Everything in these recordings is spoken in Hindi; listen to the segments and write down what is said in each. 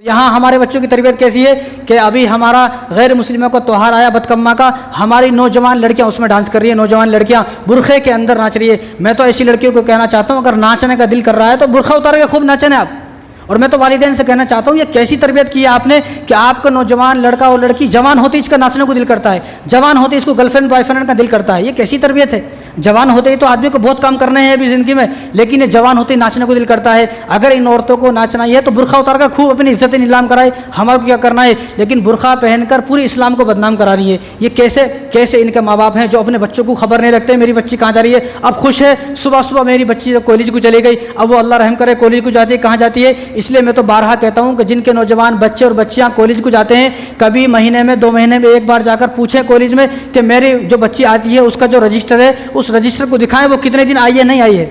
यहाँ हमारे बच्चों की तरबियत कैसी है कि अभी हमारा गैर मुस्लिमों का त्यौहार आया बदकम्मा का, हमारी नौजवान लड़कियाँ उसमें डांस कर रही है, नौजवान लड़कियाँ बुरखे के अंदर नाच रही है। मैं तो ऐसी लड़कियों को कहना चाहता हूँ, अगर नाचने का दिल कर रहा है तो बुरखा उतार के खूब नाचें आप। और मैं तो वालिदैन से कहना चाहता हूँ, ये कैसी तरबियत की है आपने कि आपका नौजवान लड़का और लड़की जवान होती इसका नाचने को दिल करता है, जवान होती इसको गर्लफ्रेंड बॉयफ्रेंड का दिल करता है। ये कैसी तरबियत है? जवान होते ही तो आदमी को बहुत काम करने हैं अभी ज़िंदगी में, लेकिन ये जवान होते ही नाचने को दिल करता है। अगर इन औरतों को नाचना ही है तो बुरखा उतार कर खूब अपनी इज्जत नीलाम कराए, हमारे को क्या करना है। लेकिन बुरखा पहनकर पूरी इस्लाम को बदनाम करा रही है। ये कैसे कैसे इनके माँ बाप हैं जो अपने बच्चों को खबर नहीं रखते मेरी बच्ची कहाँ जा रही है। अब खुश है, सुबह सुबह मेरी बच्ची कॉलेज को चली गई, अब वो अल्लाह रहम करे कॉलेज को जाती है, कहाँ जाती है। इसलिए मैं तो बारहा कहता हूँ कि जिनके नौजवान बच्चे और बच्चियाँ कॉलेज को जाते हैं, कभी महीने में 2 महीने में एक बार जाकर पूछें कॉलेज में कि मेरी जो बच्ची आती है उसका जो रजिस्टर है उस रजिस्टर को दिखाएं वो कितने दिन आई है नहीं आई है।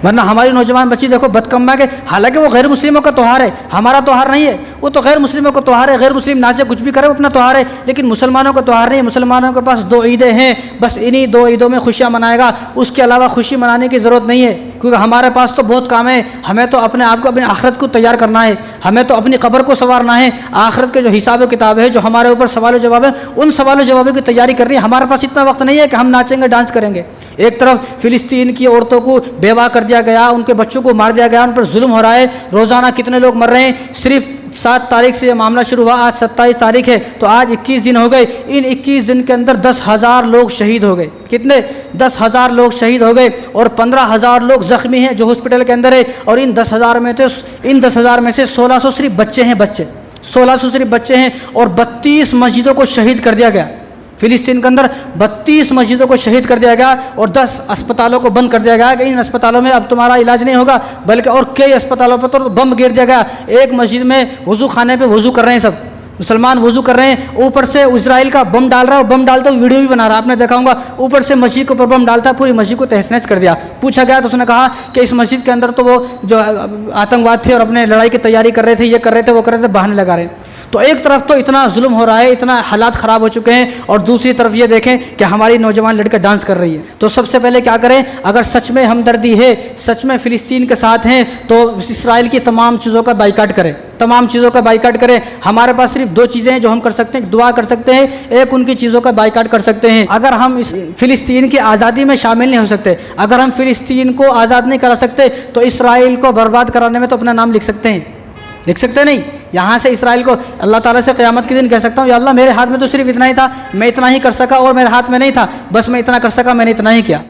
वरना हमारी नौजवान बच्ची देखो बदकम्मा के, हालांकि वो गैर मुस्लिमों का त्यौहार है, हमारा त्यौहार नहीं है, वो तो गैर मुस्लिमों का त्यौहार है। गैर मुस्लिम नाचे कुछ भी करे वो अपना त्यौहार है, लेकिन मुसलमानों का त्यौहार नहीं है। मुसलमानों के पास 2 ईदें हैं, बस इन्हीं 2 ईदों में खुशियाँ मनाएगा, उसके अलावा खुशी मनाने की ज़रूरत नहीं है। क्योंकि हमारे पास तो बहुत काम है, हमें तो अपने आप को अपनी आखिरत को तैयार करना है, हमें तो अपनी कब्र को संवारना है। आखिरत के जो हिसाब किताब है, जो हमारे ऊपर सवाल जवाब है, उन सवाल जवाबों की तैयारी करनी है। हमारे पास इतना वक्त नहीं है कि हम नाचेंगे डांस करेंगे। एक तरफ फ़िलिस्तीन की औरतों को बेवा कर दिया गया, उनके बच्चों को मार दिया गया, उन पर जुल्म हो रहा है, रोज़ाना कितने लोग मर रहे हैं। सिर्फ 7 तारीख से ये मामला शुरू हुआ, आज 27 तारीख है, तो आज 21 दिन हो गए। इन 21 दिन के अंदर 10,000 लोग शहीद हो गए। कितने? 10,000 लोग शहीद हो गए और 15,000 लोग ज़ख्मी हैं जो हॉस्पिटल के अंदर है। और इन 10,000 में से 1600 सिर्फ बच्चे हैं, 1600 सिर्फ बच्चे हैं। और 32 मस्जिदों को शहीद कर दिया गया। फ़िलिस्तीन के अंदर 32 मस्जिदों को शहीद कर दिया गया और 10 अस्पतालों को बंद कर दिया गया कि इन अस्पतालों में अब तुम्हारा इलाज नहीं होगा, बल्कि और कई अस्पतालों पर तो बम गिर दिया गया। एक मस्जिद में वज़ू खाने पे वज़ू कर रहे हैं, सब मुसलमान वज़ू कर रहे हैं, ऊपर से इजराइल का बम डाल रहा है और बम डालता हुआ वीडियो भी बना रहा है, आपने देखा होगा। ऊपर से मस्जिद के ऊपर बम डालता है, पूरी मस्जिद को तहस नहस कर दिया। पूछा गया तो उसने कहा कि इस मस्जिद के अंदर तो वो जो आतंकवाद थे और अपने लड़ाई की तैयारी कर रहे थे, ये कर रहे थे, वो कर रहे थे, बहाने लगा रहे हैं। तो एक तरफ तो इतना जुल्म हो रहा है, इतना हालात ख़राब हो चुके हैं, और दूसरी तरफ ये देखें कि हमारी नौजवान लड़कियां डांस कर रही है। तो सबसे पहले क्या करें, अगर सच में हमदर्दी है, सच में फ़िलिस्तीन के साथ हैं, तो इसराइल की तमाम चीज़ों का बाइकाट करें, तमाम चीज़ों का बाइकाट करें। हमारे पास सिर्फ 2 चीज़ें हैं जो हम कर सकते हैं, दुआ कर सकते हैं, एक उनकी चीज़ों का बाइकाट कर सकते हैं। अगर हम इस फ़िलिस्तीन की आज़ादी में शामिल नहीं हो सकते, अगर हम फ़िलिस्तीन को आज़ाद नहीं करा सकते, तो इसराइल को बर्बाद कराने में तो अपना नाम लिख सकते हैं, लिख सकते नहीं। यहाँ से इसराइल को अल्लाह ताला से क़यामत के दिन कह सकता हूँ, या अल्लाह मेरे हाथ में तो सिर्फ इतना ही था, मैं इतना ही कर सका और मेरे हाथ में नहीं था, बस मैं इतना कर सका, मैंने इतना ही किया।